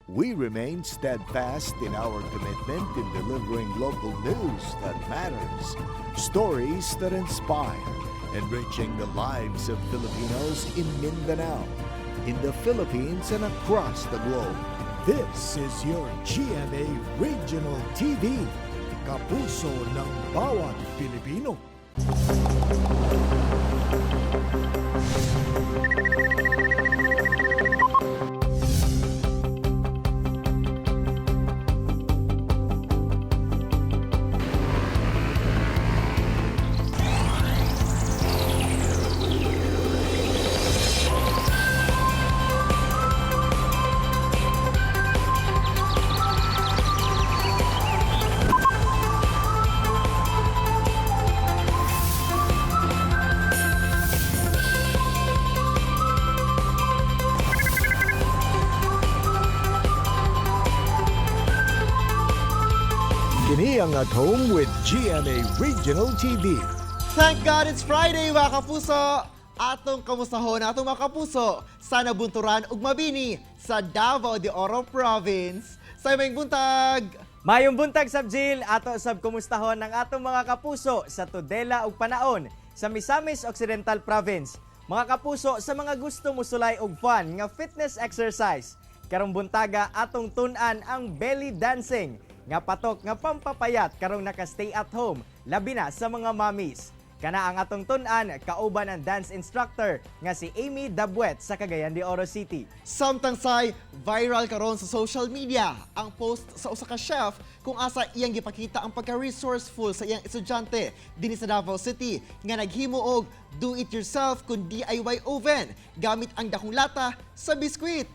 We remain steadfast in our commitment in delivering local news that matters, stories that inspire, enriching the lives of Filipinos in Mindanao, in the Philippines and across the globe. This is your GMA Regional TV, kapuso ng bawat Pilipino. Kini ang At Home with GMA Regional TV. Thank God it's Friday, mga kapuso! Atong kamustahon atong mga kapuso sa nabunturan ug mabini sa Davao de Oro Province. Sa mayong buntag! Mayong buntag Sabjil, ato sab kumustahon ng atong mga kapuso sa Tudela ug Panaon sa Misamis Occidental Province. Mga kapuso, sa mga gusto musulay og fun nga fitness exercise, karong buntaga atong tun-an ang belly dancing nga patok nga pampapayat karong naka-stay at home, labi na sa mga mommies. Kana ang atong tun-an, kauban ang dance instructor nga si Amy Dabuet sa Cagayan de Oro City. Samtang say viral karon sa social media ang post sa usa ka chef kung asa iyang gipakita ang pagka-resourceful sa iyang estudyante dinhi sa Davao City nga naghimo og do-it-yourself kun DIY oven gamit ang dakong lata sa biskwit.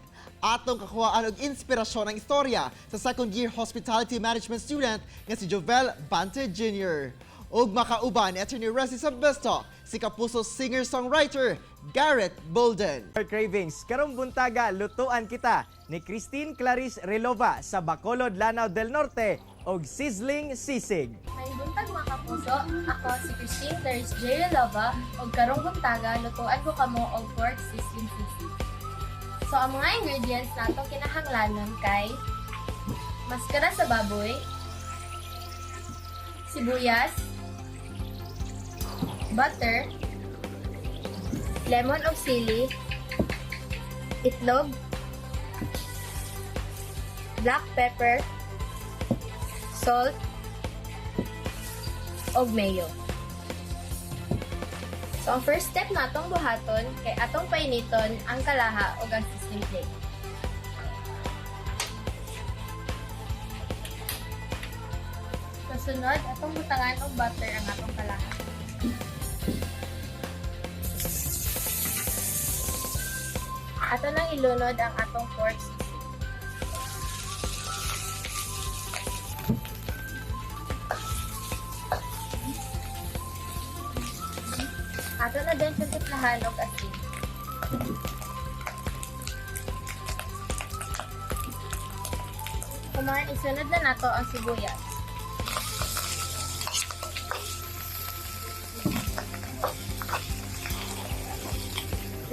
Atong kakuhaan og inspirasyon ang istorya sa second-year hospitality management student nga si Jovel Bante Jr. Og makauban ni Attorney Resy Sabesto, si kapuso singer-songwriter Garrett Bolden. For cravings, karong buntaga lutuan kita ni Christine Clarice Relova sa Bacolod, Lanao del Norte og sizzling sisig. May buntag mga kapuso, ako si Christine Clarice J. Relova og karong buntaga lutuan ko kamo og pork sizzling sisig. So, ang mga ingredients na itong kinahanglanon kay maskara sa baboy, sibuyas, butter, lemon o sili, itlog, black pepper, salt, og mayo. So, ang first step na atong buhaton kay atong painiton ang kalaha o ang sizzling plate. Kasunod, atong butangan og butter ang atong kalaha. Ato nang ilunod ang atong pork sisig. Ato na din sa tiplahan og asin. Kumain, isunod na nato ang sibuyas.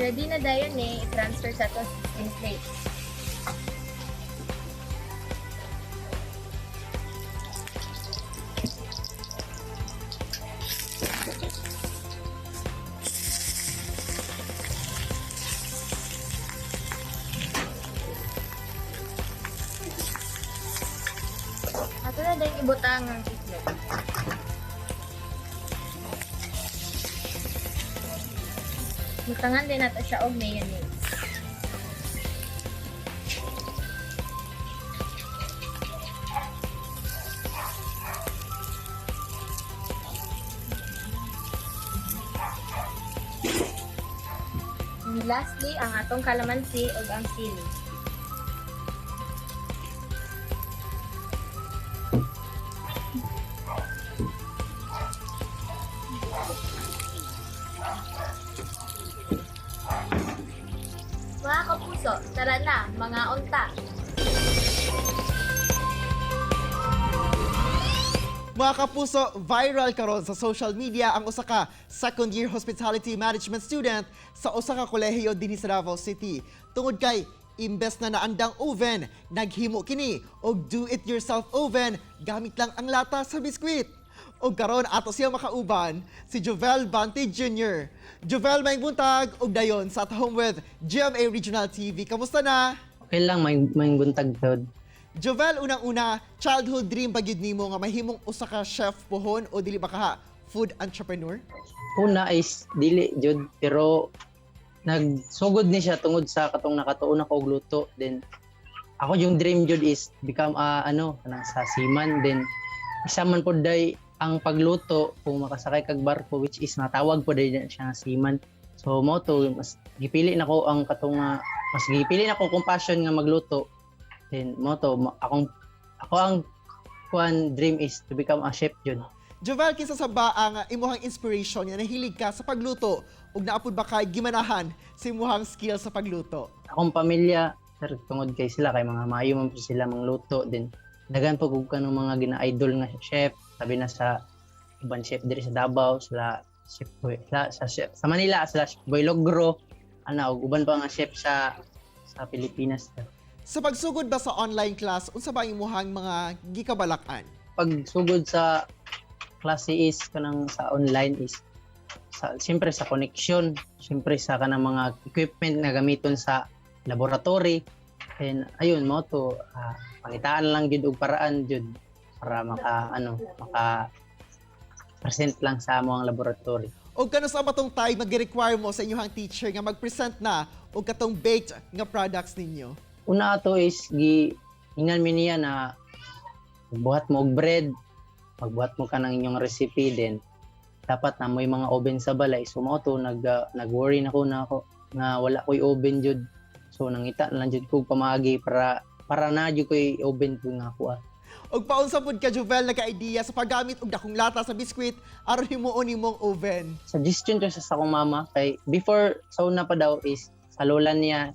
Ready na dayon ni i-transfer sa to sizzling plate. Ato na din ibutang ang itlog. Butangan din nato siya og mayonnaise. And lastly, ang atong kalamansi ug ang sili. Mga kapuso, tara na, mga unta! Mga kapuso, viral karon sa social media ang usa ka second-year hospitality management student sa usa ka kolehiyo dinhi sa Davao City. Tungod kay Imbes na naandang oven, naghimo kini og do-it-yourself oven gamit lang ang lata sa biskwit. Og karon ato siya makauban, si Jovel Banti Jr. Jovel, may buntag og dayon sa At Home with GMA Regional TV. Kamusta na? Okay lang, may buntag tod. Jovel, unang-una, childhood dream ba gyud nimo nga mahimong usa ka chef pohon o dili ba ka food entrepreneur? Una is dili jud, pero nagsugod ni siya tungod sa katong nakatuon ako og luto. Then ako yung dream jud is become kanang sa seaman. Then isa man pod day ang pagluto kung makasakay kag barko, which is natawag po day siya nga seaman. So mo to mas gipili nako ang katong mas gipili nako kung passion nga magluto. Then mo to ako ang dream is to become a chef jud. Jovel, kinsa sa ba ang imuhang inspiration nga nahilig ka sa pagluto ug naapod ba kay gimanahan sa imuhang skill sa pagluto? Akong pamilya, sir, tungod kay sila kay mga maayo man po sila mangluto. Then dagan po kung kanong mga gina-idol nga chef, sabi na sa ibang chef diri sa Davao, sila chef Boy, sa Manila sila Chef Boy Logro, ug uban pa nga chef sa Pilipinas. Sa pagsugod ba sa online class, unsa ba ang imuhang mga gikabalakan? Pagsugod sa klase is kanang sa online is siyempre sa connection, siyempre sa kanang mga equipment na gamiton sa laboratory. And ayun mo to, pangitaan lang jud og paraan jud para maka present lang sa among laboratory. O kano sa matong time mag-require mo sa inyong teacher nga mag-present na og katong baked nga products ninyo? Una ato is ingnan mi niya na magbuhat mo og bread, magbuhat mo ka ng inyong recipe, then dapat na may mga oven sa balay. So mo to nag-worry na ako na wala ko'y oven jud. So nangita na lang jud ko pamagi para na jud ko'y oven ko nga ako. Og paunsa pud ka, Jovel, nagka-idea sa paggamit og dakong lata sa biskwit aron himuon nimong oven? Suggestion to sa akong mama kay before sa una pa daw is sa lola niya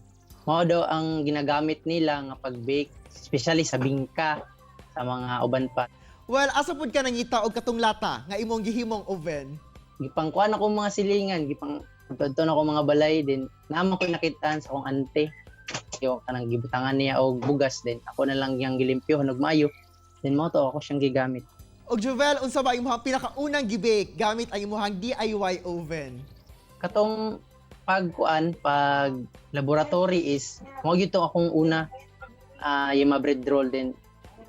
mao daw ang ginagamit nila nga pag-bake, especially sa bingka sa mga uban pa. Well, asa pud ka nangita og katong lata nga imong gihimong oven? Gipangkuan ako mga silingan, tudton ako mga balay, din naman ko nakitaan sa akong ante. Yung kanang gibutangan niya og bugas, din ako na lang yang gilimpyo og maayo. Then mo to ako siyang gigamit. Og Jovel, unsa ba imong pinakaunang gibake gamit ang imong DIY oven? Katong pag laboratory is mo gyud akong una yung mga bread roll, din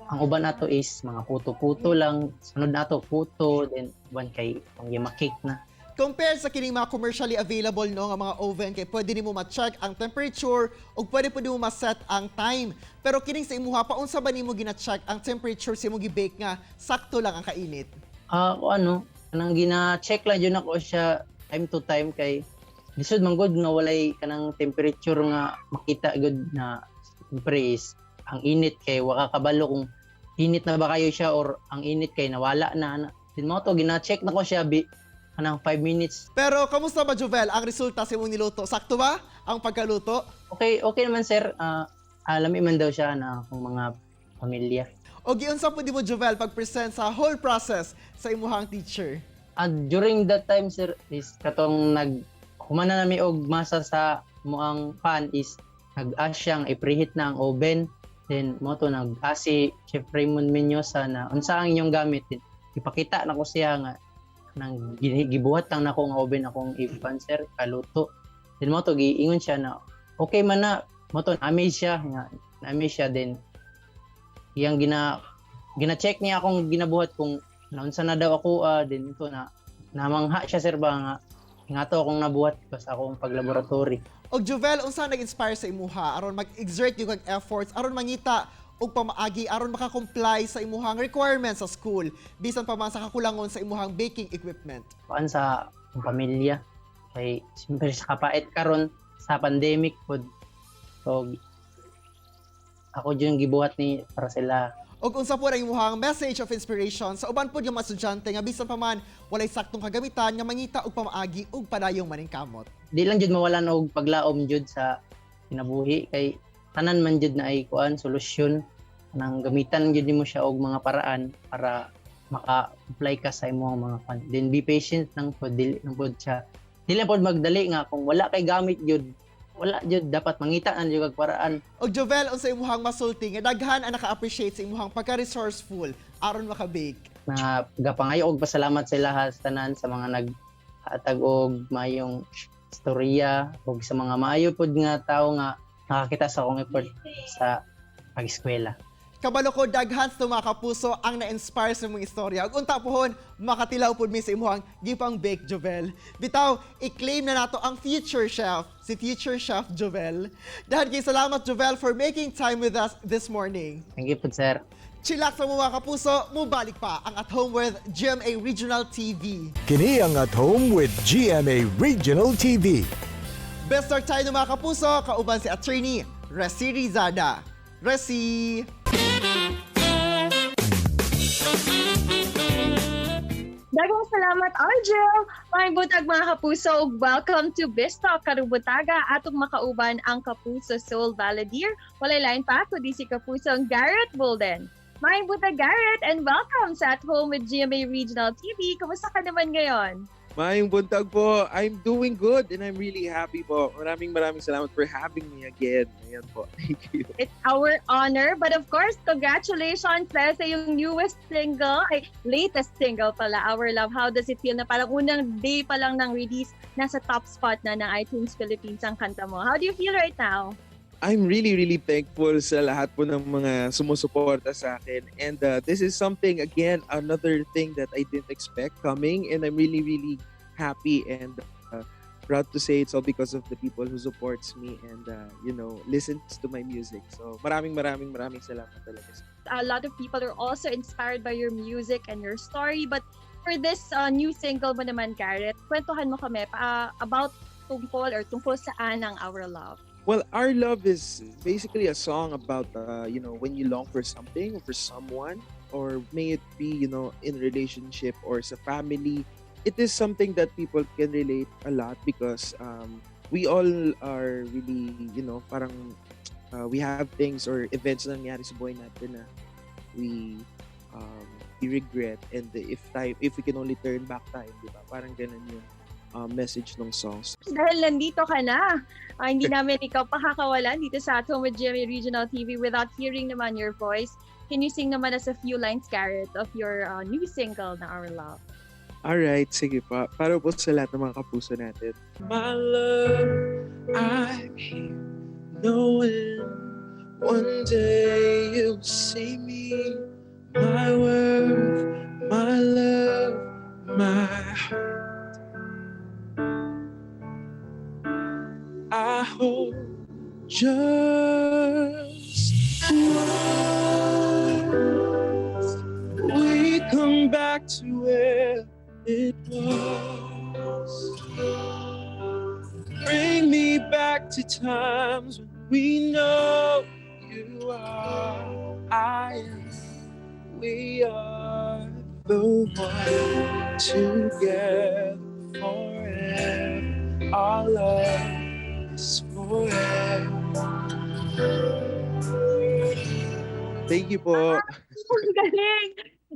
ang uban nato is mga puto-puto lang, sunod nato puto, then uban kay ang cake na. Compared sa kining mga commercially available no nga mga oven, kay pwede nimo ma-check ang temperature ug pwede mo ma-set ang time. Pero kining sa imuha, paunsa ba nimo gina-check ang temperature sa imong gi-bake nga sakto lang ang kainit? Kanang gina-check lang yun ako siya time to time kay lisod man gud nga walay kanang temperature nga makita gud na siyempre is ang init kay waka kabalo kung init na ba kayo siya or ang init kay nawala na. Din mo to gina-check na ko siya kanang 5 minutes. Pero kamusta ba, Jovel, ang resulta sa imong niluto? Sakto ba ang pagkaluto? Okay naman sir. Alami man daw siya na akong mga pamilya. O giunsa pud mo, Jovel, pag-present sa whole process sa imuhang teacher? During that time sir is katong humana nami og masa sa muang pan is nag-asyang i-preheat na ang oven. Then mo to nag-asi Chef Raymond Menyosa na unsa ang inyong gamit. Ipakita na ko siya nga nang gibuhat lang nako nga oven akong ipan sir kaluto. Then mo to giingon siya na okay man na mo to na-amaze siya then iyang gina-check niya akong ginabuhat kung naunsa na daw ako then ito na namangha siya sir ba nga to akong nabuhat sa akong paglaboratory. Og Jovel, unsa nag-inspire sa imuha aron mag-exert yung efforts aron mangita og pamaagi aron maka-comply sa imuhang requirements sa school bisan pa man sa kakulangon sa imuhang baking equipment? Paan sa pamilya kay siyempre sa kapait karon sa pandemic pod. So ako yung gibuhat ni para sila. Og unsa po ang imuhang message of inspiration sa uban pod yung mga estudyante nga bisan pa man walay saktong kagamitan nga mangita og pamaagi og padayong maningkamot? Di lang jud mawalan og paglaom jud sa kinabuhi kay tanan man jud na ay solusyon nang gamitan jud nimo siya og mga paraan para maka-apply ka sa imong mga then be patient nang pod dili lang pod siya. Dili lang pod magdali nga kung wala kay gamit jud wala jud dapat mangita na jud kag paraan. Og Jovel, unsa imuhang masulti nga daghan ang naka-appreciate sa imuhang pagka-resourceful aron maka-bake? Na gapangayo og pasalamat sa lahat sa tanan sa mga naghatag og mayong istorya og sa mga maayo pod nga tawo nga nakakita sa akong effort sa pag-eskwela. Kabalo ko daghan sa mga kapuso ang na-inspire sa mong istorya. Ug unta pohon makatilaw pud mi sa imuhang gipang bake Jovel. Bitaw, i-claim na nato ang future chef, si future chef Jovel. Dahil kay salamat Jovel for making time with us this morning. Thank you po, sir. Chilak sa mga kapuso, mubalik pa ang At Home with GMA Regional TV. Kini ang At Home with GMA Regional TV. Best start tayo ng mga kapuso, kauban si Attorney Resi Rizada. Resi! Daghang salamat, Argel! May butag mga kapuso ug welcome to Bistalk Karubutaga atong makauban ang Kapuso Soul Balladeer. Walay lain pa kundi si Kapusong Garrett Bolden. May butag Garrett and welcome sa At Home with GMA Regional TV. Kumusta ka naman ngayon? Mayong buntag po. I'm doing good and I'm really happy po. Maraming salamat for having me again. Ayan po. Thank you. It's our honor, but of course, congratulations sa yung newest single, latest single pala, Our Love. How does it feel na parang unang day pa lang ng release, nasa top spot na ng iTunes Philippines ang kanta mo? How do you feel right now? I'm really thankful sa lahat po ng mga sumusuporta sa akin. And this is something, again, another thing that I didn't expect coming. And I'm really happy and proud to say it's all because of the people who supports me and, listens to my music. So maraming salamat talaga. A lot of people are also inspired by your music and your story. But for this new single mo naman, Garrett, kwentuhan mo kami about tungkol saan ang Our Love. Well, Our Love is basically a song about, when you long for something or for someone, or may it be, in relationship or sa family. It is something that people can relate a lot because we all are really, parang we have things or events na nangyari sa buhay natin na we regret, and if we can only turn back time, di ba? Parang ganun yung message ng songs. Dahil nandito ka na, hindi namin ikaw pakakawalan dito sa At Home with GMA Regional TV without hearing naman your voice. Can you sing naman as a few lines, Garrett, of your new single na Our Love? Alright, sige pa. Para po sa lahat ng mga kapuso natin. My love, I'm here knowing one day you'll see me. My worth, my love, my heart. I hope just once we come back to where it was. Bring me back to times when we know you are, I am, we are the one together forever. Our love is forever. Thank you po. Ang galing!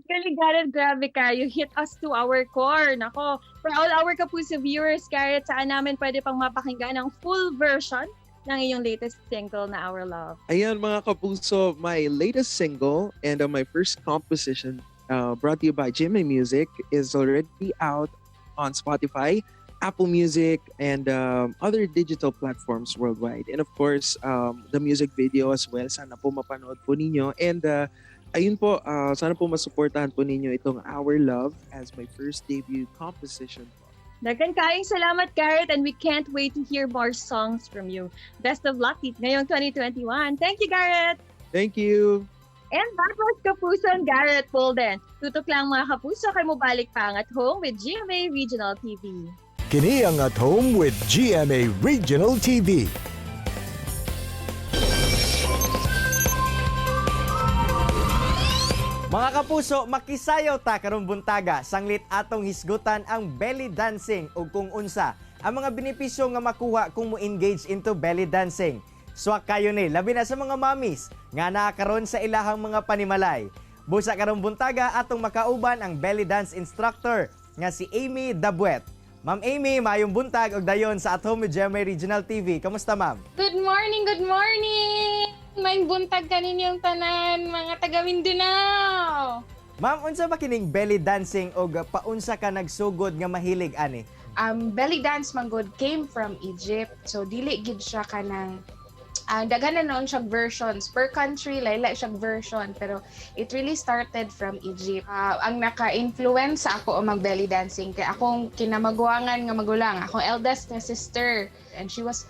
Galing, Garrett, grabe ka. You hit us to our core. Nako, for all our Kapuso viewers, Garrett, saan namin pwede pang mapakinggan ang full version ng iyong latest single na Our Love? Ayan mga kapuso, my latest single and my first composition brought to you by GMA Music is already out on Spotify, Apple Music, and other digital platforms worldwide. And of course, the music video as well. Sana po mapanood po ninyo. And ayun po, sana po masuportahan po ninyo itong Our Love as my first debut composition. Dagan kaing salamat, Garrett, and we can't wait to hear more songs from you. Best of luck ngayong 2021. Thank you, Garrett! Thank you! And that was Kapuso and Garrett Bolden. Tutok lang mga kapuso kay mubalik pa ang At Home with GMA Regional TV. Kini ang At Home with GMA Regional TV. Mga kapuso, makisayaw ta karong buntaga, sanglit atong hisgutan ang belly dancing o kung unsa ang mga benepisyo nga makuha kung mo-engage into belly dancing. Swak kayo ni, labi na sa mga mommies nga nakakaroon sa ilahang mga panimalay. Busa karong buntaga atong makauban ang belly dance instructor nga si Amy Dabuet. Ma'am Amy, maayong buntag og dayon sa At Home with GMA Regional TV. Kamusta, ma'am? Good morning, good morning! May buntag kaninyong tanan, mga taga Mindanao! Ma'am, unsa ba kining belly dancing og paunsa ka nagsugod nga mahilig ani? Belly dance manggod came from Egypt. So dili gid siya kanang daghan na noon siyang versions per country, laila siyang version, pero it really started from Egypt. Ang naka-influence sa ako o mag belly dancing kay akong kinamagwangan nga magulang, akong eldest na sister, and she was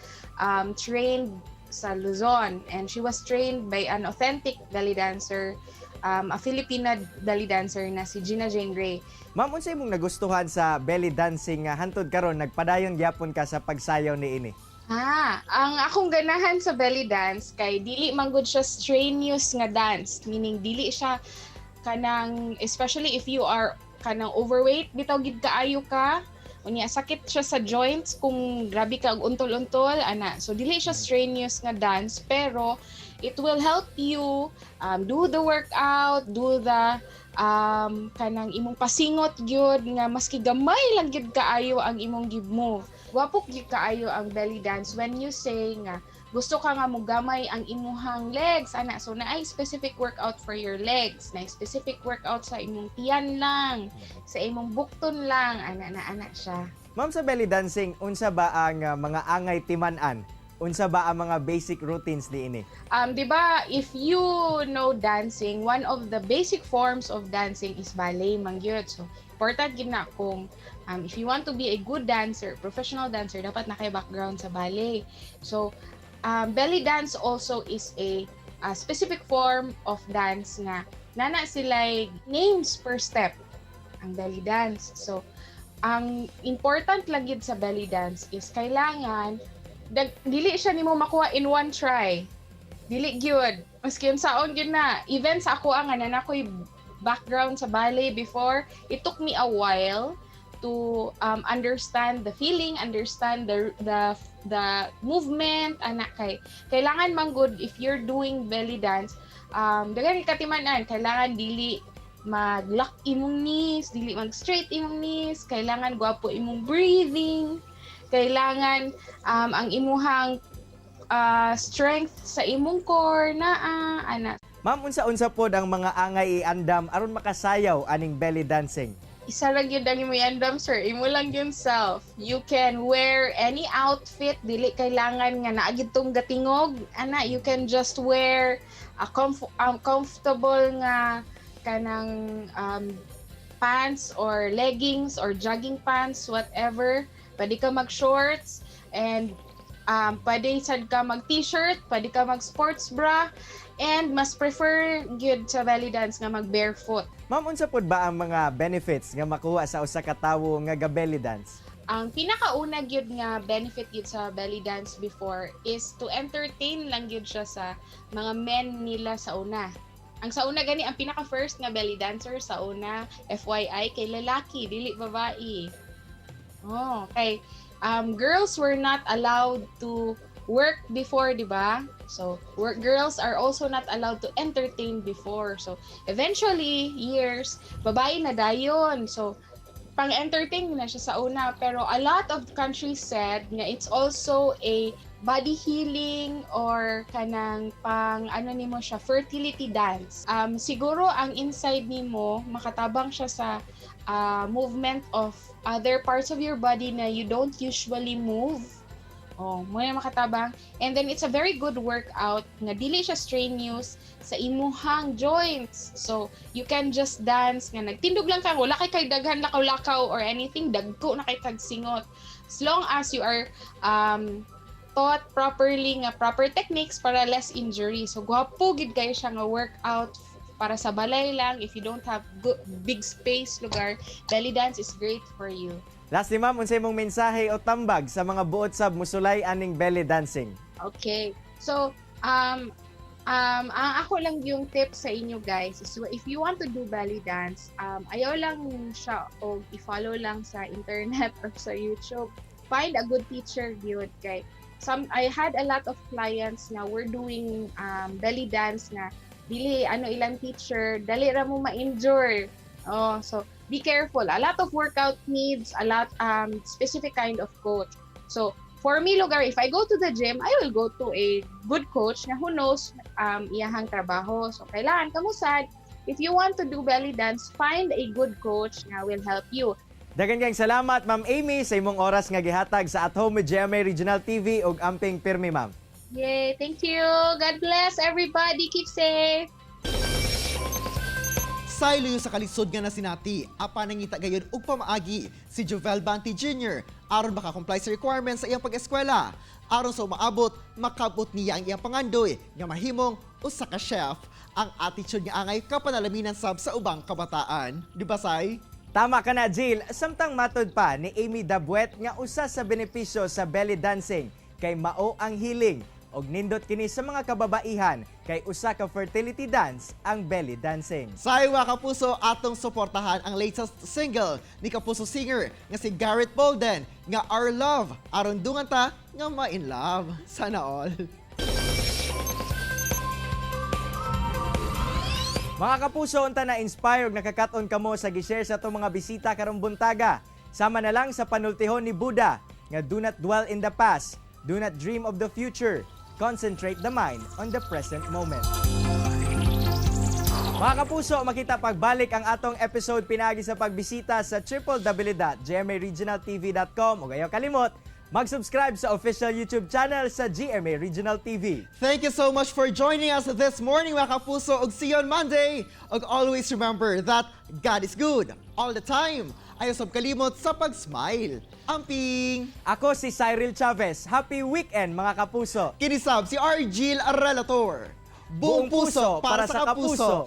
trained sa Luzon, and she was trained by an authentic belly dancer, a Filipina belly dancer na si Gina Jane Ray. Ma'am, unsa imong nagustuhan sa belly dancing nga hantud karon nagpadayon gyapon ka sa pagsayaw niini? Ang akong ganahan sa belly dance kay dili man gud siya strenuous nga dance, meaning dili siya kanang, especially if you are kanang overweight, bitaw gid kaayo ka, unya sakit siya sa joints kung grabe ka og untol-untol ana. So dili siya strenuous nga dance, pero it will help you do the workout, do the kanang imong pasingot gyud nga maski gamay lang gyud kaayo ang imong give-move. Wapo gyud kaayo ang belly dance when you say nga gusto ka nga mo gamay ang imuhang legs ana. So naay specific workout for your legs, naay specific workout sa imong tiyan lang, sa imong bukton lang, ana siya. Ma'am, sa belly dancing, unsa ba ang mga angay timan-an? Unsa ba ang mga basic routines niini? Di ba, if you know dancing, one of the basic forms of dancing is ballet mangyud. So important gid na kung if you want to be a good dancer, professional dancer, dapat na kay background sa ballet. So belly dance also is a specific form of dance nga nana sila names per step ang belly dance. So ang important lang gid sa belly dance is kailangan dili siya nimo makuha in one try. Dili gyud. Maski unsaon gyud na. Even sa ako nga na ko'y background sa ballet before, it took me a while to understand the feeling, understand the movement, anak kay kailangan man good if you're doing belly dance, daghan katimanan, kailangan dili mag-lock imong knees, dili mag-straight imong knees, kailangan gwapo imong breathing, kailangan ang imuhang strength sa imong core na ana. Ma'am, unsa-unsa pod ang mga angay iandam aron makasayaw aning belly dancing? Isa lang yun ang imo iandam, sir. Imo lang yun self. You can wear any outfit, dili kailangan nga naagid tong gatingog. Ana, you can just wear a comfortable nga kanang pants or leggings or jogging pants, whatever. Pwede ka mag-shorts and pwede sad ka mag-t-shirt, pwede ka mag-sports bra, and mas prefer gyud sa belly dance nga mag-barefoot. Ma'am, unsa pod ba ang mga benefits nga makuha sa usa ka tawo nga ga-belly dance? Ang pinakauna gyud nga benefit gyud sa belly dance before is to entertain lang gyud siya sa mga men nila sa una. Ang sa una gani, ang pinaka-first nga belly dancer sa una, FYI, kay lalaki, dili babae. Oh, kay girls were not allowed to work before, di ba? So, girls are also not allowed to entertain before. So, eventually, years, babae na dayon. So, pang-entertain na siya sa una. Pero a lot of countries said nga it's also a body healing or kanang nimo siya, fertility dance. Siguro ang inside nimo makatabang siya sa movement of other parts of your body na you don't usually move. Oh, mo na makatabang. And then it's a very good workout nga dili siya strenuous sa imuhang joints. So, you can just dance nga nagtindog lang ka, wala kay daghan lakaw-lakaw or anything, dagko na kay tagsingot. As long as you are taught properly nga proper techniques para less injury. So, gwapo gid kayo siya nga workout para sa balay lang. If you don't have big space lugar, belly dance is great for you. Lastly, ma'am, unsay imong mensahe o tambag sa mga buot sab musulay aning belly dancing? Okay. So, ang ako lang yung tip sa inyo guys is if you want to do belly dance, ayaw lang siya o i-follow lang sa internet or sa YouTube. Find a good teacher yun kay I had a lot of clients na were doing belly dance na dili ilang teacher, dali ra mo ma-injure. Oh, so be careful. A lot of workout needs a lot specific kind of coach. So for me, lugar, if I go to the gym, I will go to a good coach na who knows iyahang trabaho. So kailangan kamusad. If you want to do belly dance, find a good coach na will help you. Daghang kayong salamat, Ma'am Amy, sa imong oras nga gihatag sa At Home with GMA Regional TV ug amping pirmi, Ma'am. Yay, thank you. God bless everybody. Keep safe. Saylo sa kalisod nga na sinati, apa nangita gayon ug pamaagi si Jovel Banti Jr. aron maka-comply sa requirements sa iyang pag-eskwela. Aron sa umaabot, makabot niya ang iyang pangandoy nga mahimong usa ka chef. Ang attitude nga angay kapanalaminan sab sa ubang kabataan. Di ba, Say? Tama ka na, Jill. Samtang matod pa ni Amy Dabuet nga usa sa benepisyo sa belly dancing kay mao ang healing og nindot kini sa mga kababaihan kay usa ka fertility dance ang belly dancing. Saywa Kapuso, atong suportahan ang latest single ni Kapuso singer nga si Garrett Bolden nga Our Love. Aron dungan ta nga ma-in love. Sana all. Mga kapuso, unta na inspire ug nakakaton kamo sa gi-share sa atong mga bisita karong buntaga. Sama na lang sa panultihon ni Buddha nga do not dwell in the past, do not dream of the future, concentrate the mind on the present moment. Mga kapuso, makita pagbalik ang atong episode pinagi sa pagbisita sa www.gmaregionaltv.com ug ayaw kalimot mag-subscribe sa official YouTube channel sa GMA Regional TV. Thank you so much for joining us this morning, mga kapuso. Og see you on Monday. Og always remember that God is good all the time. Ayaw sab kalimot sa pag-smile. Amping! Ako si Cyril Chavez. Happy weekend, mga kapuso! Kinisab si Argil Relator. Buong puso para sa kapuso.